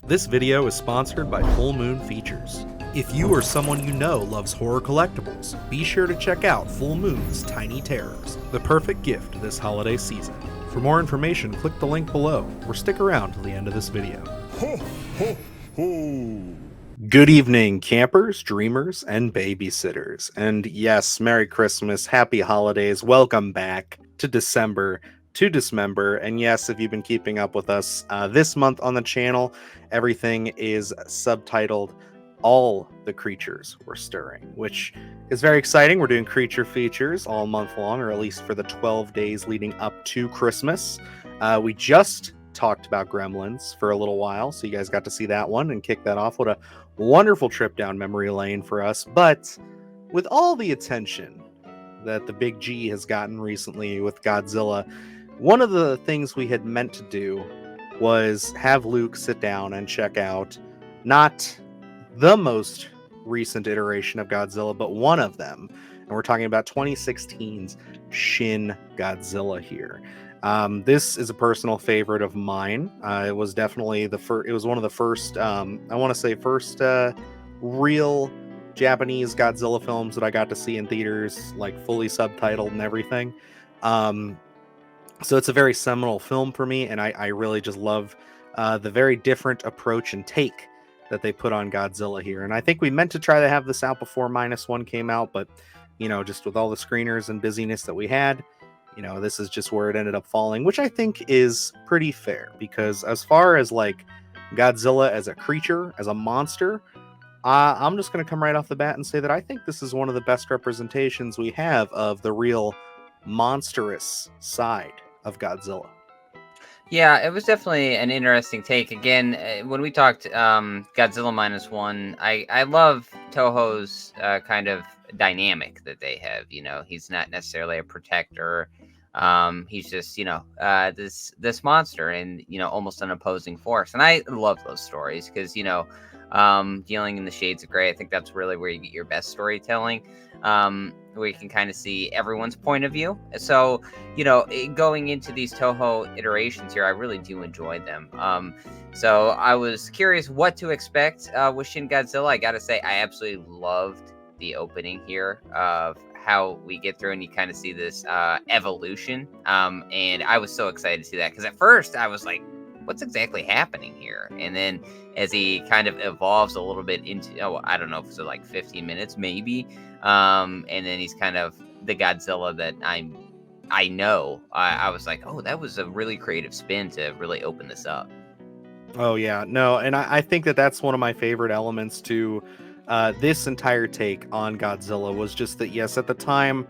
This video is sponsored by Full Moon Features. If you or someone you know loves horror collectibles, be sure to check out Full Moon's Tiny Terrors, the perfect gift this holiday season. For more information, click the link below, or stick around till the end of this video. Ho, ho, ho. Good evening, campers, dreamers, and babysitters. And yes, Merry Christmas, Happy Holidays, welcome back to Dismember. And yes, if you've been keeping up with us this month on the channel, everything is subtitled All the Creatures Were Stirring, which is very exciting. We're doing creature features all month long, or at least for the 12 days leading up to Christmas. We just talked about Gremlins for a little while, so you guys got to see that one and kick that off. What a wonderful trip down memory lane for us. But with all the attention that the big G has gotten recently with Godzilla, one of the things we had meant to do was have Luke sit down and check out not the most recent iteration of Godzilla, but one of them. And we're talking about 2016's Shin Godzilla here. This is a personal favorite of mine. It was definitely it was one of the first, I want to say first real Japanese Godzilla films that I got to see in theaters, like fully subtitled and everything. So it's a very seminal film for me, and I really just love the very different approach and take that they put on Godzilla here. And I think we meant to try to have this out before -1 came out, but, you know, just with all the screeners and busyness that we had, you know, this is just where it ended up falling, which I think is pretty fair, because as far as like Godzilla as a creature, as a monster, I'm just going to come right off the bat and say that I think this is one of the best representations we have of the real monstrous side of Godzilla. Yeah, it was definitely an interesting take. Again, when we talked Godzilla -1, I love Toho's kind of dynamic that they have. You know, he's not necessarily a protector. He's just, you know, this monster and, you know, almost an opposing force. And I love those stories because, you know, dealing in the shades of gray, I think that's really where you get your best storytelling, where you can kind of see everyone's point of view. So, you know, going into these Toho iterations here, I really do enjoy them. So I was curious what to expect with Shin Godzilla. I gotta say, I absolutely loved the opening here of how we get through and you kind of see this evolution. And I was so excited to see that, because at first I was like, what's exactly happening here? And then as he kind of evolves a little bit into, I don't know if it's like 15 minutes maybe, and then he's kind of the Godzilla that I know, I was like, oh, that was a really creative spin to really open this up. Oh yeah, no, and I think that that's one of my favorite elements to this entire take on Godzilla, was just that, yes, at the time,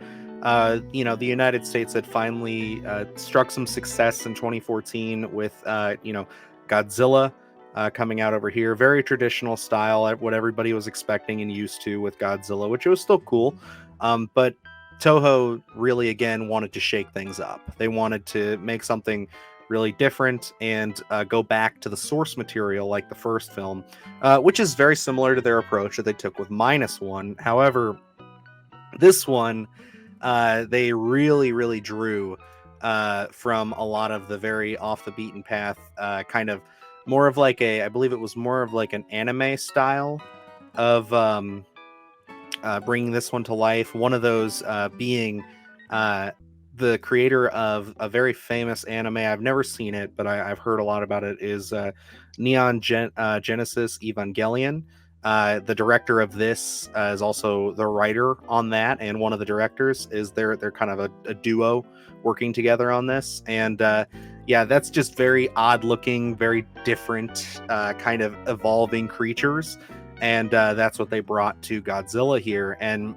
you know, the United States had finally struck some success in 2014 with, you know, Godzilla coming out over here. Very traditional style, what everybody was expecting and used to with Godzilla, which was still cool. But Toho really, again, wanted to shake things up. They wanted to make something really different and go back to the source material like the first film, which is very similar to their approach that they took with -1. However, this one, they really drew from a lot of the very off the beaten path, kind of more of like I believe it was more of like an anime style of bringing this one to life. One of those being the creator of a very famous anime. I've never seen it, but I've heard a lot about it, is Neon Genesis Evangelion. The director of this is also the writer on that, and one of the directors is they're kind of a duo working together on this. And yeah, that's just very odd looking, very different kind of evolving creatures, and that's what they brought to Godzilla here. And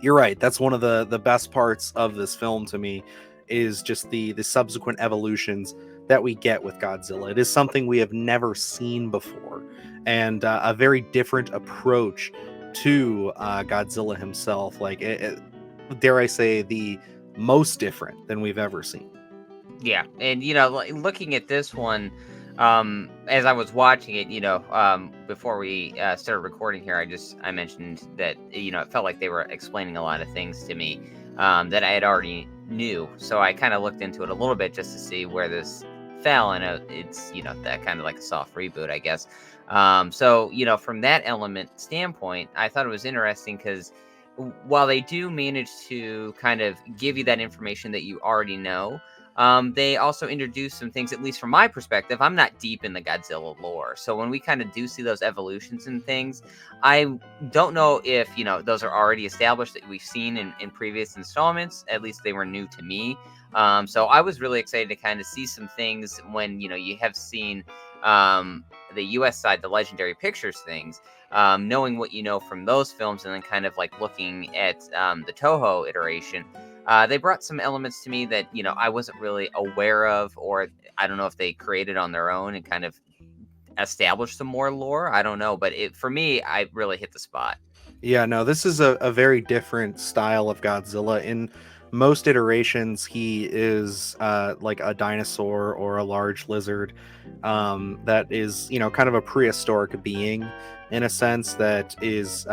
you're right, that's one of the best parts of this film to me, is just the subsequent evolutions that we get with Godzilla. It is something we have never seen before, and a very different approach to Godzilla himself. Like, dare I say, the most different than we've ever seen. Yeah, and you know, looking at this one, as I was watching it, you know, before we started recording here, I mentioned that, you know, it felt like they were explaining a lot of things to me that I had already knew. So I kind of looked into it a little bit just to see where this fell, and it's that kind of like a soft reboot, I guess. So from that element standpoint, I thought it was interesting because while they do manage to kind of give you that information that you already know, they also introduce some things, at least from my perspective. I'm not deep in the Godzilla lore. So when we kind of do see those evolutions and things, I don't know if, those are already established that we've seen in previous installments. At least they were new to me. So I was really excited to kind of see some things when, you have seen the US side, the Legendary Pictures things, knowing what you know from those films, and then kind of like looking at the Toho iteration. They brought some elements to me that I wasn't really aware of, or I don't know if they created on their own and kind of established some more lore. I don't know, but for me, I really hit the spot. Yeah, no, this is a very different style of Godzilla. In most iterations, he is like a dinosaur or a large lizard that is, kind of a prehistoric being in a sense that is,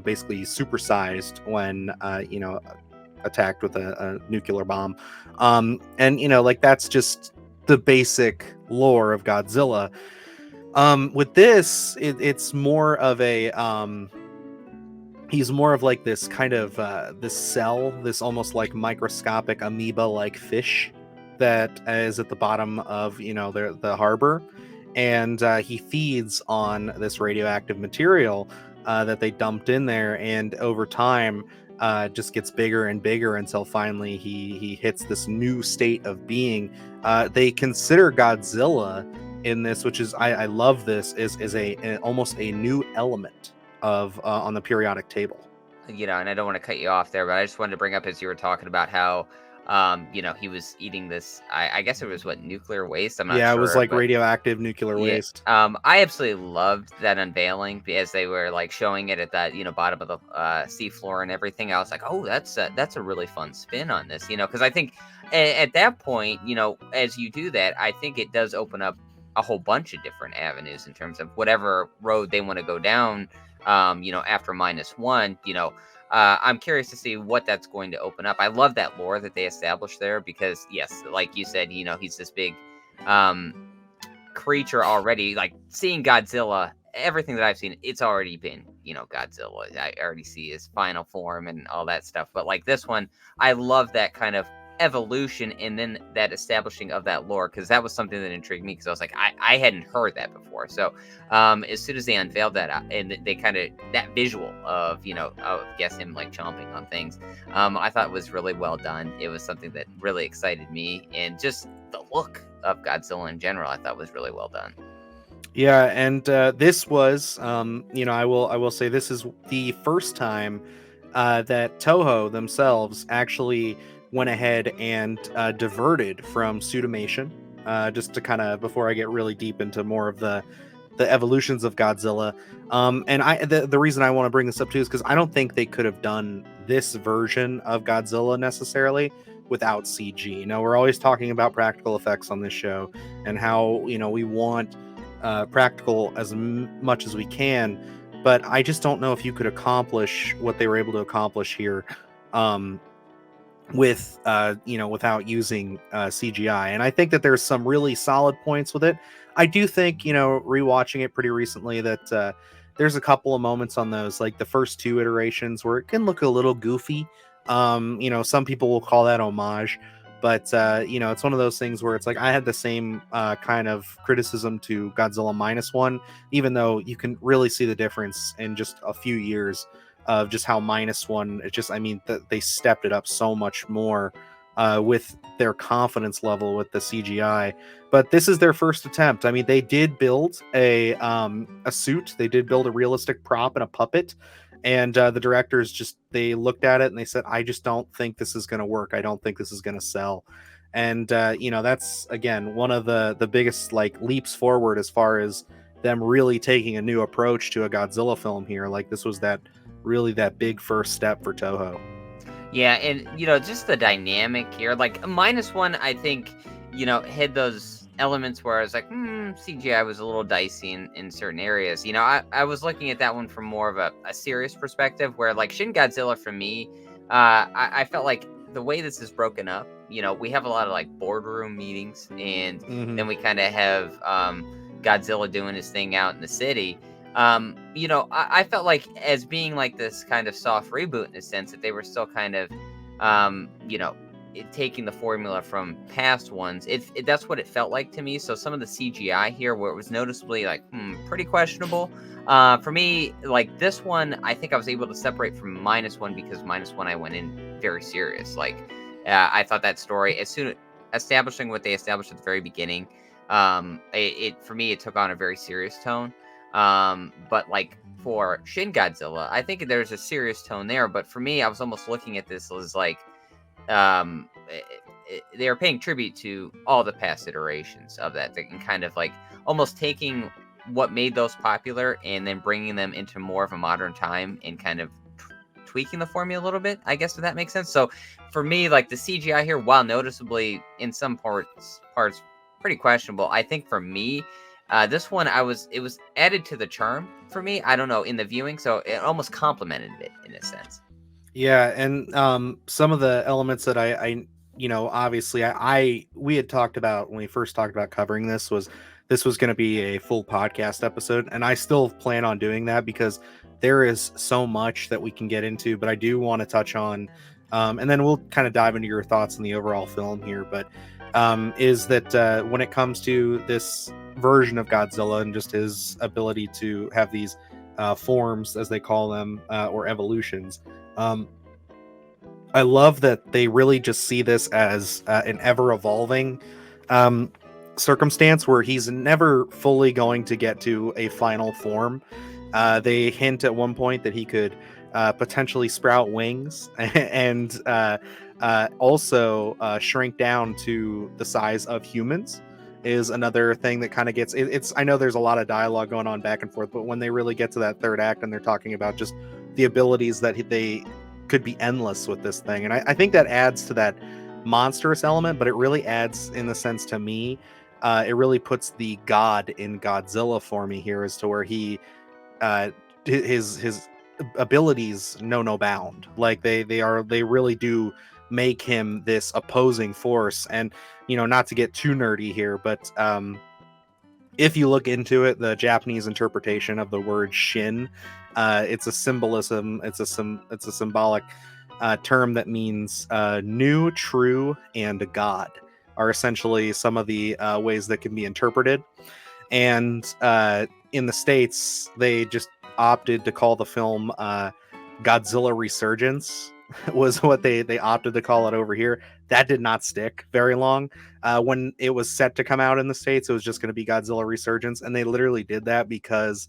basically supersized when, attacked with a nuclear bomb. And, like that's just the basic lore of Godzilla. With this, it's more of a he's more of like this kind of this cell, this almost like microscopic amoeba like fish that is at the bottom of the harbor, and he feeds on this radioactive material that they dumped in there, and over time just gets bigger and bigger until finally he hits this new state of being. They consider Godzilla in this, which is I love this, is almost a new element of on the periodic table. And I don't want to cut you off there, but I just wanted to bring up as you were talking about how, he was eating this. I guess it was what, nuclear waste. I'm not Yeah, it was sure, like but radioactive nuclear yeah, waste. I absolutely loved that unveiling as they were like showing it at that bottom of the seafloor and everything. I was like, oh, that's a really fun spin on this, because I think at that point, as you do that, I think it does open up a whole bunch of different avenues in terms of whatever road they want to go down. After -1, I'm curious to see what that's going to open up. I love that lore that they established there because, yes, like you said, he's this big um, creature already. Like seeing Godzilla, everything that I've seen, it's already been, Godzilla. I already see his final form and all that stuff. But like this one, I love that kind of evolution and then that establishing of that lore, because that was something that intrigued me because I was like, I hadn't heard that before. So as soon as they unveiled that and they kind of that visual of I guess him like chomping on things, I thought was really well done. It was something that really excited me, and just the look of Godzilla in general I thought was really well done. Yeah, and this was, I will say this is the first time that Toho themselves actually went ahead and diverted from pseudomation. Just to kind of, before I get really deep into more of the evolutions of Godzilla, and the reason I want to bring this up too is because I don't think they could have done this version of Godzilla necessarily without CG. We're always talking about practical effects on this show and how we want practical as much as we can, but I just don't know if you could accomplish what they were able to accomplish here um, with without using CGI. And I think that there's some really solid points with it. I do think rewatching it pretty recently that there's a couple of moments on those, like the first two iterations, where it can look a little goofy. Some people will call that homage, but it's one of those things where it's like I had the same kind of criticism to Godzilla -1, even though you can really see the difference in just a few years of just how -1, it's just, I mean, they stepped it up so much more with their confidence level with the CGI. But this is their first attempt. I mean, they did build a suit, they did build a realistic prop and a puppet, and the directors just, they looked at it and they said, I just don't think this is going to work. I don't think this is going to sell. And that's again one of the biggest like leaps forward as far as them really taking a new approach to a Godzilla film here. Like this was that big first step for Toho. Yeah, and just the dynamic here, like -1, I think, had those elements where I was like, CGI was a little dicey in certain areas. I was looking at that one from more of a serious perspective, where like Shin Godzilla for me, I felt like the way this is broken up, we have a lot of like boardroom meetings, and Hmm. then we kind of have Godzilla doing his thing out in the city. I felt like as being like this kind of soft reboot in a sense that they were still kind of, um, you know, taking the formula from past ones. That's what it felt like to me. So some of the CGI here, where it was noticeably like pretty questionable. For me, like this one, I think I was able to separate from -1 because -1 I went in very serious. Like I thought that story, as soon establishing what they established at the very beginning, it for me it took on a very serious tone. But like for Shin Godzilla, I think there's a serious tone there. But for me, I was almost looking at this as like they are paying tribute to all the past iterations of that thing, and kind of like almost taking what made those popular and then bringing them into more of a modern time and kind of tweaking the formula a little bit, I guess, if that makes sense. So for me, like the CGI here, while noticeably in some parts pretty questionable, I think for me, this one it was added to the charm for me. I don't know, in the viewing, so it almost complemented it in a sense. Yeah, and some of the elements that obviously we had talked about when we first talked about covering this was going to be a full podcast episode, and I still plan on doing that because there is so much that we can get into. But I do want to touch on, and then we'll kind of dive into your thoughts on the overall film here. But is that when it comes to this version of Godzilla and just his ability to have these forms, as they call them, or evolutions. Um, I love that they really just see this as an ever evolving um, circumstance where he's never fully going to get to a final form. They hint at one point that he could potentially sprout wings and also shrink down to the size of humans. Is another thing that kind of it's. I know there's a lot of dialogue going on back and forth, but when they really get to that third act and they're talking about just the abilities that they could be endless with this thing, and I think that adds to that monstrous element, but it really adds in the sense to me, it really puts the god in Godzilla for me here as to where he uh his abilities know no bound. Like they really do make him this opposing force. And not to get too nerdy here, but if you look into it, the Japanese interpretation of the word shin, it's a symbolism. It's a symbolic term that means new, true, and God are essentially some of the ways that can be interpreted. And in the States, they just opted to call the film Godzilla Resurgence was what they opted to call it over here. That did not stick very long. When it was set to come out in the States, it was just going to be Godzilla Resurgence, and they literally did that because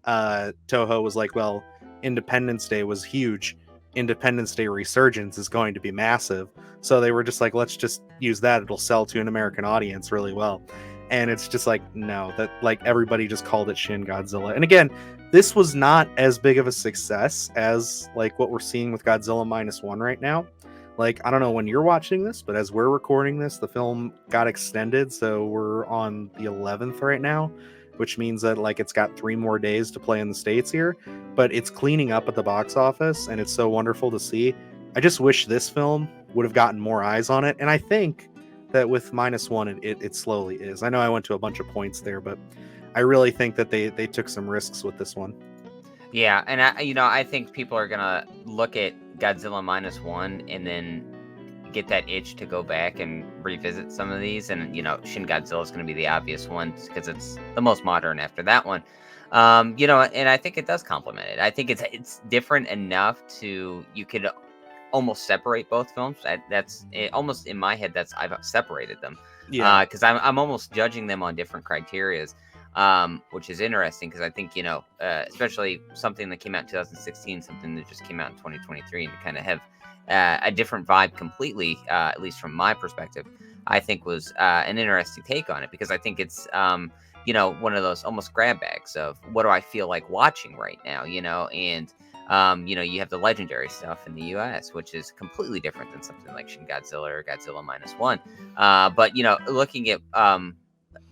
Toho was like, well, Independence Day was huge. Independence Day Resurgence is going to be massive. So they were just like, let's just use that. It'll sell to an American audience really well. And it's just like, no, that like everybody just called it Shin Godzilla. And again, this was not as big of a success as like what we're seeing with Godzilla -1 right now. Like, I don't know when you're watching this, but as we're recording this, the film got extended. So we're on the 11th right now, which means that like it's got 3 more days to play in the States here, but it's cleaning up at the box office and it's so wonderful to see. I just wish this film would have gotten more eyes on it. And I think that with -1, it slowly is. I know I went to a bunch of points there, but I really think that they took some risks with this one. Yeah, and I think people are gonna look at Godzilla -1 and then get that itch to go back and revisit some of these, and Shin Godzilla is gonna be the obvious one because it's the most modern after that one. And I think it does complement it. I think it's different enough to you could almost separate both films. That's it, almost in my head. That's I've separated them Yeah. because I'm almost judging them on different criterias, which is interesting because I think especially something that came out in 2016, something that just came out in 2023, and to kind of have a different vibe completely, at least from my perspective, I think was an interesting take on it because I think it's one of those almost grab bags of what do I feel like watching right now, and you have the legendary stuff in the US, which is completely different than something like Shin Godzilla or Godzilla -1. But looking at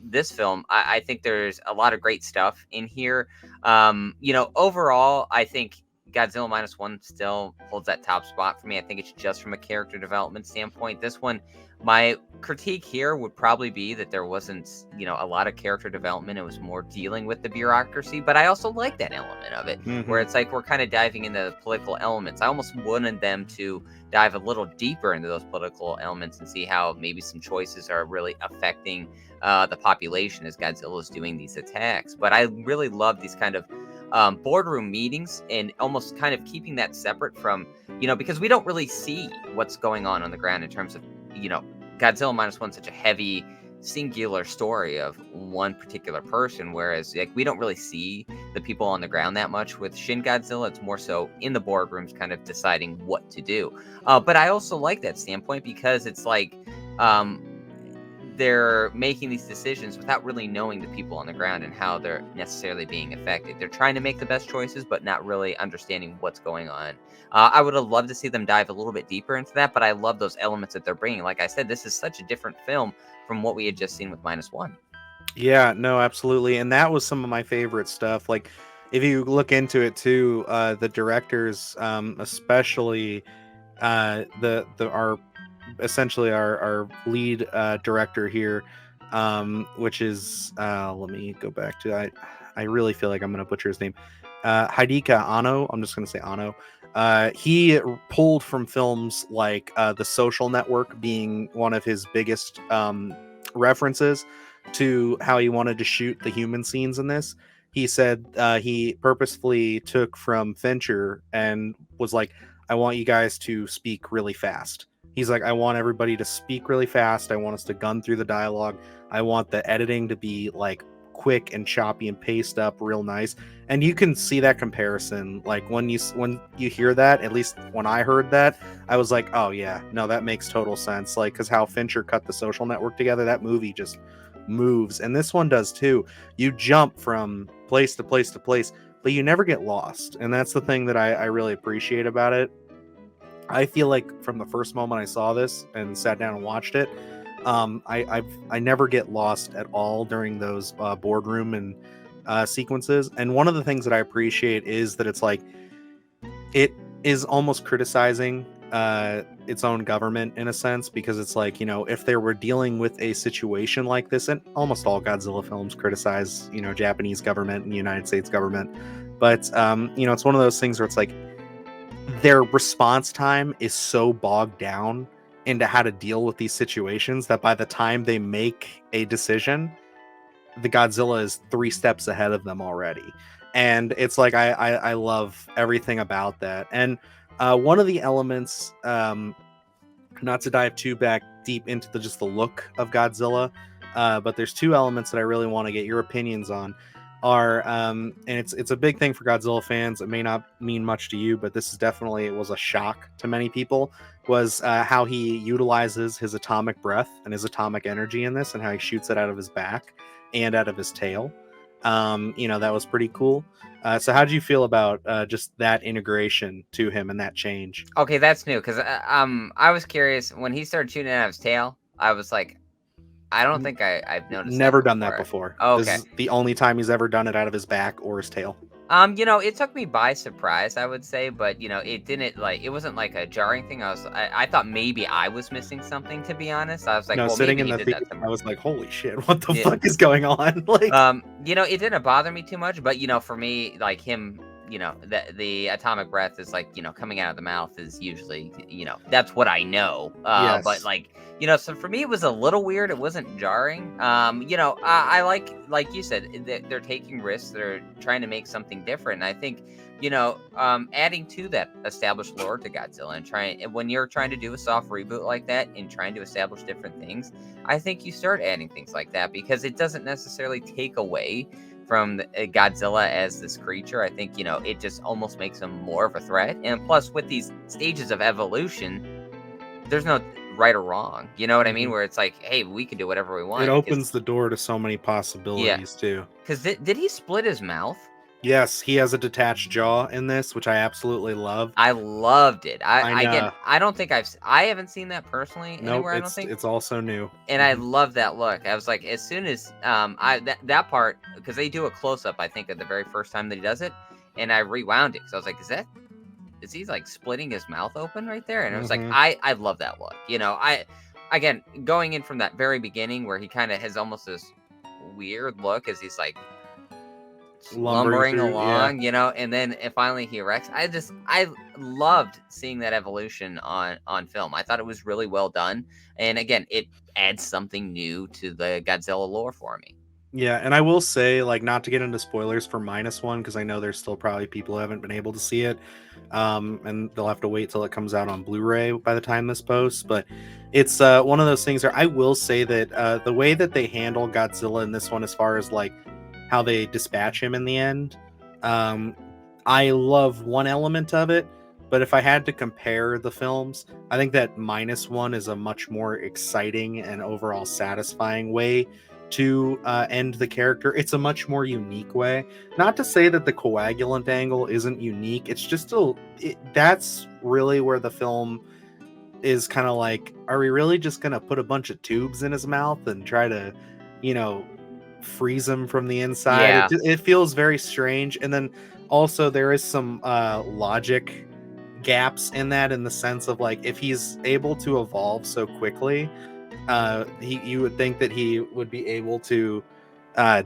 this film, I think there's a lot of great stuff in here. Overall, I think Godzilla minus one still holds that top spot for me. I think it's just from a character development standpoint. This one, my critique here would probably be that there wasn't, a lot of character development. It was more dealing with the bureaucracy, but I also like that element of it, where it's like we're kind of diving into the political elements. I almost wanted them to dive a little deeper into those political elements and see how maybe some choices are really affecting the population as Godzilla is doing these attacks. But I really love these kind of boardroom meetings and almost kind of keeping that separate from, because we don't really see what's going on the ground in terms of, Godzilla minus one, such a heavy singular story of one particular person, whereas like we don't really see the people on the ground that much with Shin Godzilla. It's more so in the boardrooms kind of deciding what to do. But I also like that standpoint because it's like they're making these decisions without really knowing the people on the ground and how they're necessarily being affected. They're trying to make the best choices, but not really understanding what's going on. I would have loved to see them dive a little bit deeper into that, but I love those elements that they're bringing. Like I said, this is such a different film from what we had just seen with minus one. Yeah, no, absolutely. And that was some of my favorite stuff. Like, if you look into it too, the directors, especially our essentially our lead director here, which is let me go back to I really feel like I'm gonna butcher his name. Hideki Anno. I'm just gonna say Anno. He pulled from films like The Social Network being one of his biggest references to how he wanted to shoot the human scenes in this. He said he purposefully took from Fincher and was like, I want you guys to speak really fast. He's like, I want everybody to speak really fast. I want us to gun through the dialogue. I want the editing to be like quick and choppy and paste up real nice. And you can see that comparison. Like when you hear that, at least when I heard that, I was like, oh yeah, no, that makes total sense. Like, because how Fincher cut The Social Network together, that movie just moves. And this one does too. You jump from place to place to place, but you never get lost. And that's the thing that I really appreciate about it. I feel like from the first moment I saw this and sat down and watched it, I never get lost at all during those boardroom and sequences. And one of the things that I appreciate is that it's like it is almost criticizing its own government in a sense, because it's like, if they were dealing with a situation like this, and almost all Godzilla films criticize, Japanese government and the United States government, but it's one of those things where it's like their response time is so bogged down into how to deal with these situations that by the time they make a decision, the Godzilla is 3 steps ahead of them already. And it's like I love everything about that. And one of the elements, not to dive too back deep into just the look of Godzilla, but there's 2 elements that I really want to get your opinions on. And it's a big thing for Godzilla fans. It may not mean much to you, but this is definitely, it was a shock to many people, was how he utilizes his atomic breath and his atomic energy in this, and how he shoots it out of his back and out of his tail. That was pretty cool. So how do you feel about just that integration to him and that change? Okay, that's new because I was curious when he started shooting out of his tail. I was like, I don't think I've noticed. Never that done that before. Oh, This okay. is the only time he's ever done it out of his back or his tail. It took me by surprise, I would say, but it didn't it wasn't like a jarring thing. I thought maybe I was missing something, to be honest. I was like, No, well, sitting maybe in he the did that theater, somewhere. I was like, holy shit, what the Yeah. fuck is going on? Like, It didn't bother me too much, but for me, like him, the atomic breath is like, coming out of the mouth is usually, that's what I know. Yes. But like, so for me, it was a little weird. It wasn't jarring. I like you said, they're taking risks. They're trying to make something different. And I think, adding to that established lore to Godzilla and when you're trying to do a soft reboot like that and trying to establish different things, I think you start adding things like that because it doesn't necessarily take away from Godzilla as this creature. I think, it just almost makes him more of a threat. And plus, with these stages of evolution, there's no right or wrong. You know what I mean? Where it's like, hey, we can do whatever we want. It opens the door to so many possibilities too. Because did he split his mouth? Yes, he has a detached jaw in this, which I absolutely love. I loved it. I know. I don't think I haven't seen that personally Nope, anywhere. I don't think. it's also new. And I love that look. I was like, as soon as that part, because they do a close up, I think, at the very first time that he does it, and I rewound it because I was like, is that is he like splitting his mouth open right there? And it was like, Hmm. I love that look. Again, going in from that very beginning where he kind of has almost this weird look as he's like Lumbering slumbering through, yeah. along, and then finally he erects. I loved seeing that evolution on film. I thought it was really well done, and again, it adds something new to the Godzilla lore for me. Yeah, and I will say, like, not to get into spoilers for -1, because I know there's still probably people who haven't been able to see it, and they'll have to wait till it comes out on Blu-ray by the time this posts. But it's one of those things where I will say that the way that they handle Godzilla in this one, as far as like how they dispatch him in the end, um, I love one element of it. But if I had to compare the films, I think that -1 is a much more exciting and overall satisfying way to end the character. It's a much more unique way. Not to say that the coagulant angle isn't unique. It's just that's really where the film is kind of like, are we really just gonna put a bunch of tubes in his mouth and try to, you know, freeze him from the inside? Yeah, It feels very strange. And then also there is some logic gaps in that, in the sense of like, if he's able to evolve so quickly, you would think that he would be able to uh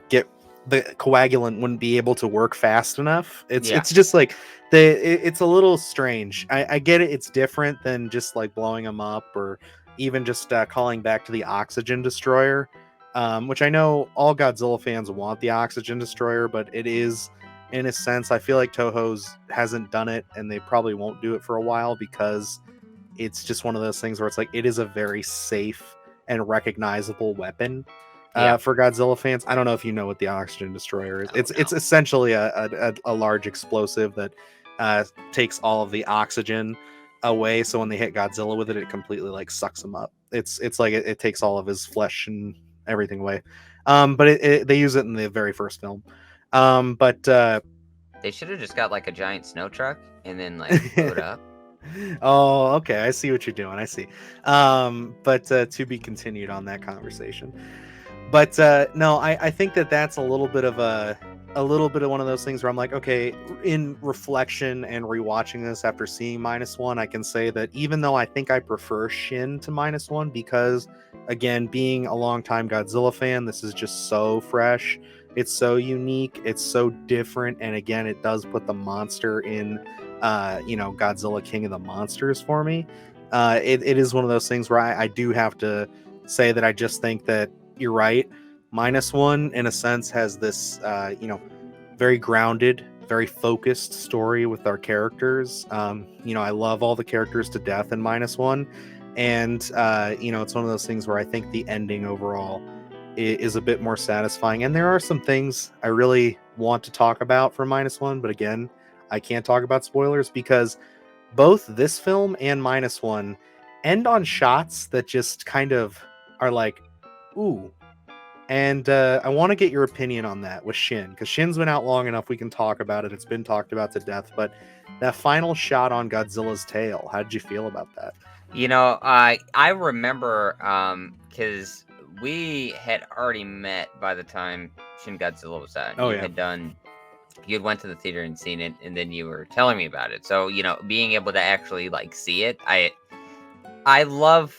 get the coagulant wouldn't be able to work fast enough. yeah, It's just like it's a little strange. I get it, it's different than just like blowing him up, or even just calling back to the oxygen destroyer, which I know all Godzilla fans want the oxygen destroyer, but it is, in a sense, I feel like Toho's hasn't done it, and they probably won't do it for a while, because it's just one of those things where it's like, it is a very safe and recognizable weapon yeah. for Godzilla fans. I don't know if you know what the oxygen destroyer is. Oh It's no. essentially a large explosive that takes all of the oxygen away. So when they hit Godzilla with it, it completely like sucks him up. It's like it takes all of his flesh and everything away. But they use it in the very first film. But They should have just got like a giant snow truck and then like blew it up. Oh, okay. I see what you're doing. I see. But to be continued on that conversation. But no, I think that that's a little bit of one of those things where I'm like, okay, in reflection and rewatching this after seeing -1, I can say that even though I think I prefer Shin to -1, because again, being a longtime Godzilla fan, this is just so fresh. It's so unique. It's so different. And again, it does put the monster in, Godzilla King of the Monsters for me. It is one of those things where I do have to say that I just think that you're right. -1, in a sense, has this, very grounded, very focused story with our characters. I love all the characters to death in -1. And, it's one of those things where I think the ending overall is a bit more satisfying. And there are some things I really want to talk about for -1, but again, I can't talk about spoilers, because both this film and -1 end on shots that just kind of are like, ooh. And I want to get your opinion on that with Shin, because Shin's been out long enough. We can talk about it. It's been talked about to death. But that final shot on Godzilla's tail, how did you feel about that? I remember because we had already met by the time Shin Godzilla was out. Oh yeah. You had went to the theater and seen it, and then you were telling me about it. So being able to actually like see it, I love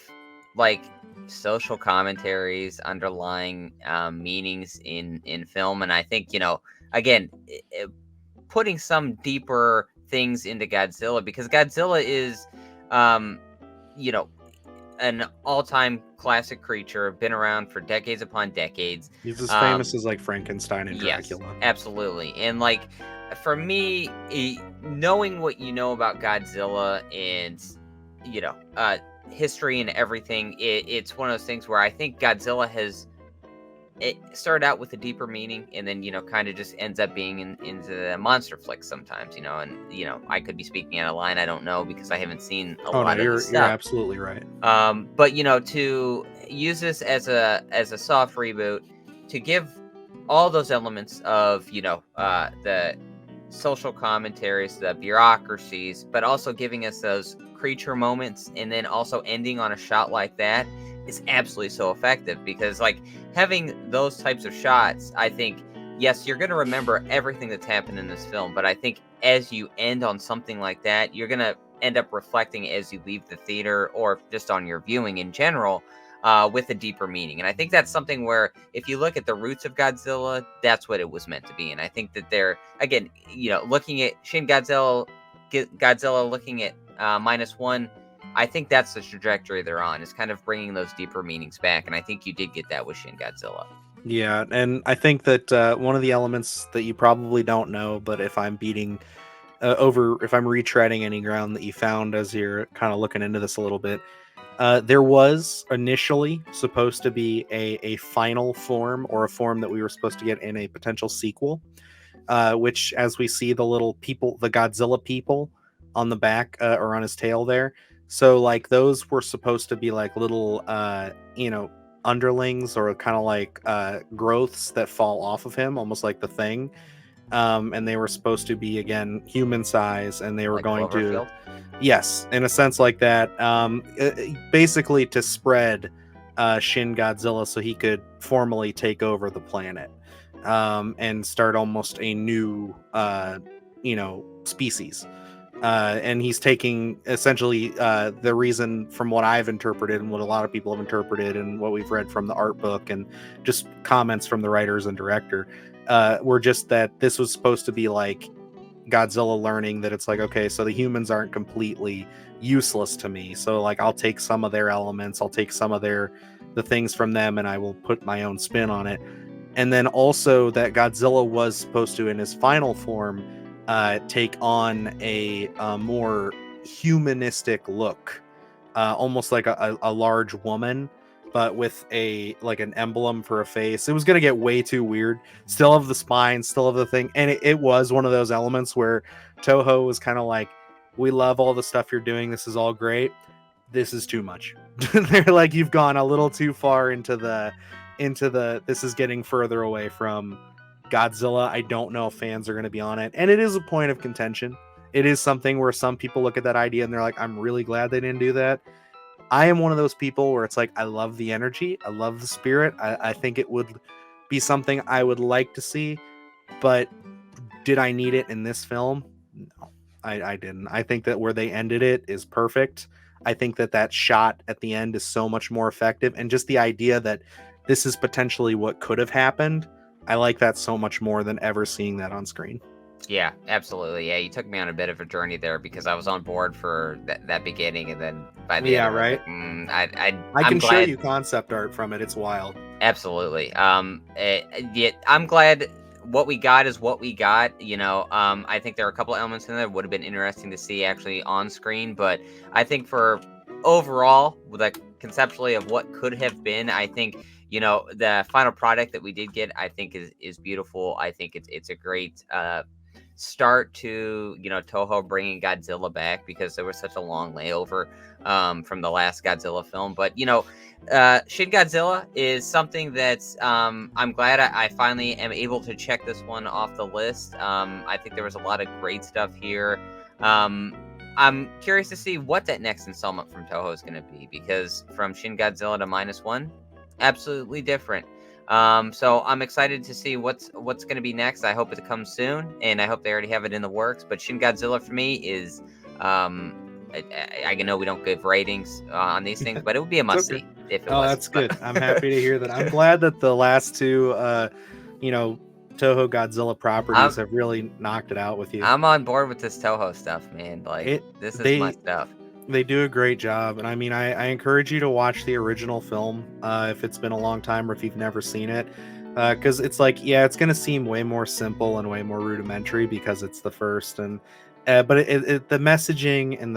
like social commentaries, underlying meanings in film, and I think again, putting some deeper things into Godzilla, because Godzilla is, um, you know, an all-time classic creature, been around for decades upon decades. He's as famous Um, as like Frankenstein and yes, Dracula. absolutely, and like for me, knowing what you know about Godzilla and you know, history and everything, it's one of those things where I think Godzilla has it started out with a deeper meaning, and then kind of just ends up being into the monster flick sometimes, and I could be speaking out of line, I don't know, because I haven't seen a Oh no, lot of the you're stuff. absolutely right. But to use this as a soft reboot, to give all those elements of the social commentaries, the bureaucracies, but also giving us those creature moments, and then also ending on a shot like that is absolutely so effective, because like having those types of shots, I think yes, you're going to remember everything that's happened in this film, but I think as you end on something like that, you're going to end up reflecting as you leave the theater or just on your viewing in general, with a deeper meaning. And I think that's something where if you look at the roots of Godzilla, that's what it was meant to be. And I think that they're, again, looking at Shin Godzilla, Godzilla looking at minus one, I think that's the trajectory they're on, is kind of bringing those deeper meanings back. And I think you did get that with Shin Godzilla. Yeah, and I think that one of the elements that you probably don't know, but if I'm beating if I'm retreading any ground that you found as you're kind of looking into this a little bit, there was initially supposed to be a final form, or a form that we were supposed to get in a potential sequel, which, as we see the little people, the Godzilla people on the back, or on his tail there. So like those were supposed to be like little, underlings, or kind of like growths that fall off of him, almost like the Thing. And they were supposed to be, again, human size, and they were Like going to, Cloverfield. yes, in a sense like that, basically to spread Shin Godzilla so he could formally take over the planet, and start almost a new, species. And he's taking, essentially, the reason, from what I've interpreted and what a lot of people have interpreted and what we've read from the art book and just comments from the writers and director, were just that this was supposed to be like Godzilla learning that it's like, okay, so the humans aren't completely useless to me. So like I'll take some of their elements, I'll take some of the things from them, and I will put my own spin on it. And then also that Godzilla was supposed to, in his final form, take on a more humanistic look, almost like a large woman, but with an emblem for a face. It was going to get way too weird. Still have the spine, still have the thing, and it was one of those elements where Toho was kind of like, we love all the stuff you're doing, this is all great, this is too much. They're like, you've gone a little too far into the this is getting further away from Godzilla. I don't know if fans are going to be on it, and it is a point of contention. It is something where some people look at that idea and they're like, I'm really glad they didn't do that. I am one of those people where it's like, I love the energy, I love the spirit. I think it would be something I would like to see, but did I need it in this film? No, I didn't. I think that where they ended it is perfect. I think that shot at the end is so much more effective, and just the idea that this is potentially what could have happened, I like that so much more than ever seeing that on screen. Yeah, absolutely. Yeah, you took me on a bit of a journey there, because I was on board for that beginning, and then by the Yeah, end, I was right. like, I I'm can show glad. you concept art from it. It's wild. Absolutely. Yeah, I'm glad what we got is what we got. I think there are a couple elements in there that would have been interesting to see actually on screen, but I think for overall, like conceptually of what could have been, I think the final product that we did get, I think is beautiful. I think it's a great start to Toho bringing Godzilla back, because there was such a long layover from the last Godzilla film. But Shin Godzilla is something that's I'm glad I finally am able to check this one off the list. I think there was a lot of great stuff here. I'm curious to see what that next installment from Toho is going to be, because from Shin Godzilla to minus one, absolutely different. So I'm excited to see what's going to be next. I hope it comes soon, and I hope they already have it in the works. But Shin Godzilla for me is, I know we don't give ratings on these things, but it would be a must Okay. see if it Oh, was. that's good. I'm happy to hear that. I'm glad that the last two, Toho Godzilla properties have really knocked it out with you. I'm on board with this Toho stuff, man. Like this is my stuff. They do a great job, and I mean, I encourage you to watch the original film if it's been a long time, or if you've never seen it, because it's like, yeah, it's gonna seem way more simple and way more rudimentary because it's the first, and but the messaging and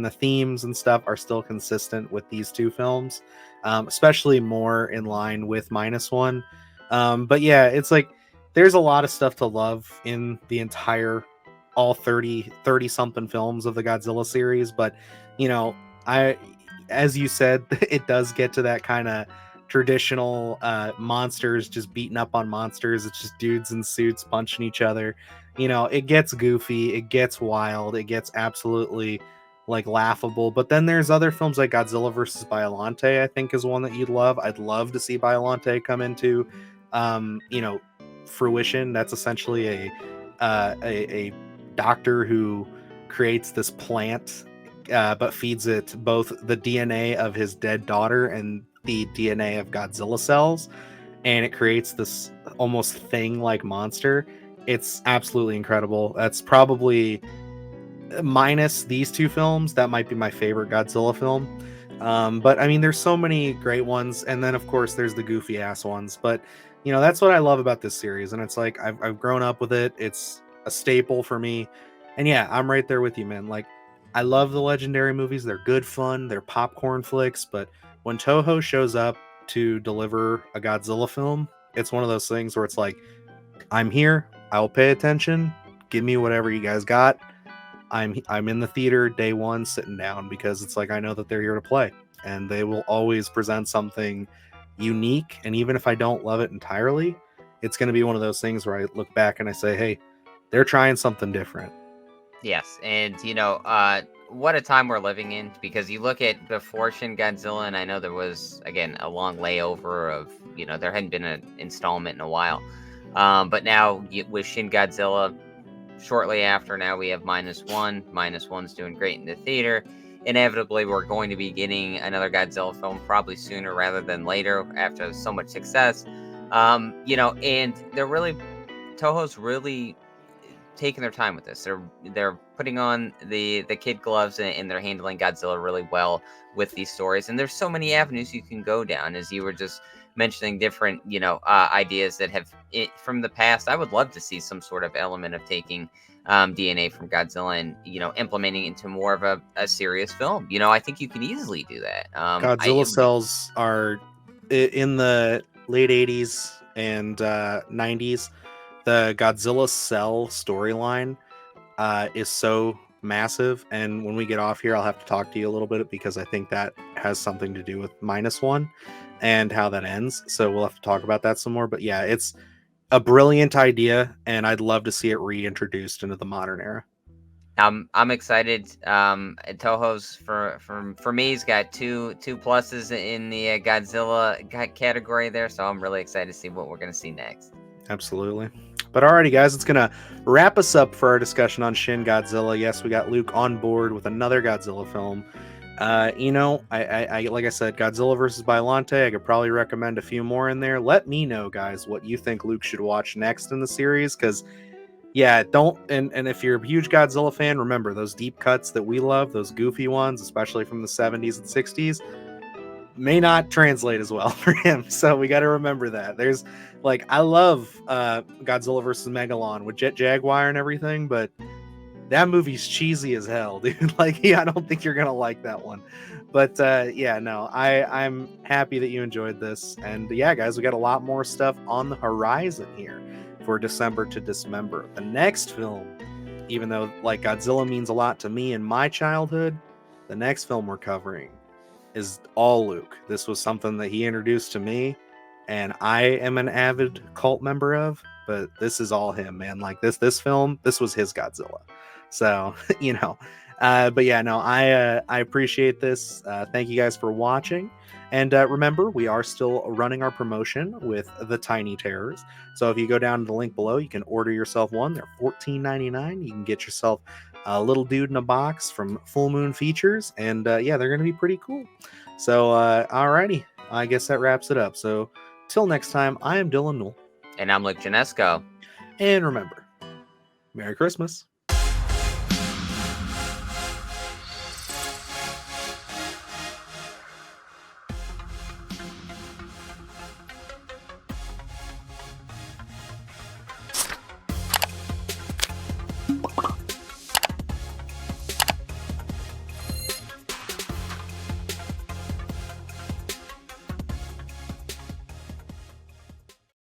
the themes and stuff are still consistent with these two films, especially more in line with minus one. But yeah, it's like there's a lot of stuff to love in the entire all 30 something films of the Godzilla series, but I as you said, it does get to that kind of traditional monsters just beating up on monsters. It's just dudes in suits punching each other. It gets goofy, it gets wild, it gets absolutely like laughable. But then there's other films like Godzilla versus Biollante, I think is one that you'd love. I'd love to see Biollante come into fruition. That's essentially a doctor who creates this plant, but feeds it both the DNA of his dead daughter and the DNA of Godzilla cells, and it creates this almost thing-like monster. It's absolutely incredible. That's probably, minus these two films, that might be my favorite Godzilla film. But I mean, there's so many great ones, and then of course there's the goofy ass ones. But that's what I love about this series, and it's like I've grown up with it. It's a staple for me, and yeah, I'm right there with you, man. Like, I love the Legendary movies. They're good fun. They're popcorn flicks. But when Toho shows up to deliver a Godzilla film, it's one of those things where it's like, I'm here. I'll pay attention. Give me whatever you guys got. I'm in the theater day one sitting down, because it's like I know that they're here to play, and they will always present something unique. And even if I don't love it entirely, it's going to be one of those things where I look back and I say, hey, they're trying something different. Yes, and what a time we're living in, because you look at before Shin Godzilla, and I know there was again a long layover of there hadn't been an installment in a while, but now with Shin Godzilla, shortly after, now we have minus one. Minus one's doing great in the theater. Inevitably, we're going to be getting another Godzilla film probably sooner rather than later after so much success. And Toho's really taking their time with this. They're putting on the kid gloves, and they're handling Godzilla really well with these stories. And there's so many avenues you can go down, as you were just mentioning different ideas that have from the past. I would love to see some sort of element of taking DNA from Godzilla and implementing it into more of a serious film. I think you can easily do that. Godzilla cells are in the late 80s and 90s. The Godzilla cell storyline is so massive, and when we get off here, I'll have to talk to you a little bit, because I think that has something to do with minus one and how that ends. So we'll have to talk about that some more. But yeah, it's a brilliant idea, and I'd love to see it reintroduced into the modern era. I'm excited. Toho's for me, he's got two pluses in the Godzilla category there, so I'm really excited to see what we're gonna see next. Absolutely. But alrighty, guys, it's gonna wrap us up for our discussion on Shin Godzilla. Yes, we got Luke on board with another Godzilla film. I like I said, Godzilla versus Biollante, I could probably recommend a few more in there. Let me know, guys, what you think Luke should watch next in the series, because and if you're a huge Godzilla fan, remember those deep cuts that we love, those goofy ones, especially from the 70s and 60s, may not translate as well for him. So we got to remember that. There's I love Godzilla versus Megalon with Jet Jaguar and everything, but that movie's cheesy as hell, dude. I don't think you're gonna like that one. But I'm happy that you enjoyed this. And yeah, guys, we got a lot more stuff on the horizon here for December to Dismember. The next film, even though Godzilla means a lot to me in my childhood, the next film we're covering is all Luke. This was something that he introduced to me, and I am an avid cult member of, but this is all him, man. This film, this was his Godzilla. So, but yeah, no, I appreciate this. Thank you guys for watching. And remember, we are still running our promotion with the Tiny Terrors. So if you go down to the link below, you can order yourself one. They're $14.99. You can get yourself a little dude in a box from Full Moon Features. And yeah, they're going to be pretty cool. So, alrighty, I guess that wraps it up. So till next time, I am Dylan Newell. And I'm Luke Janesco. And remember, Merry Christmas.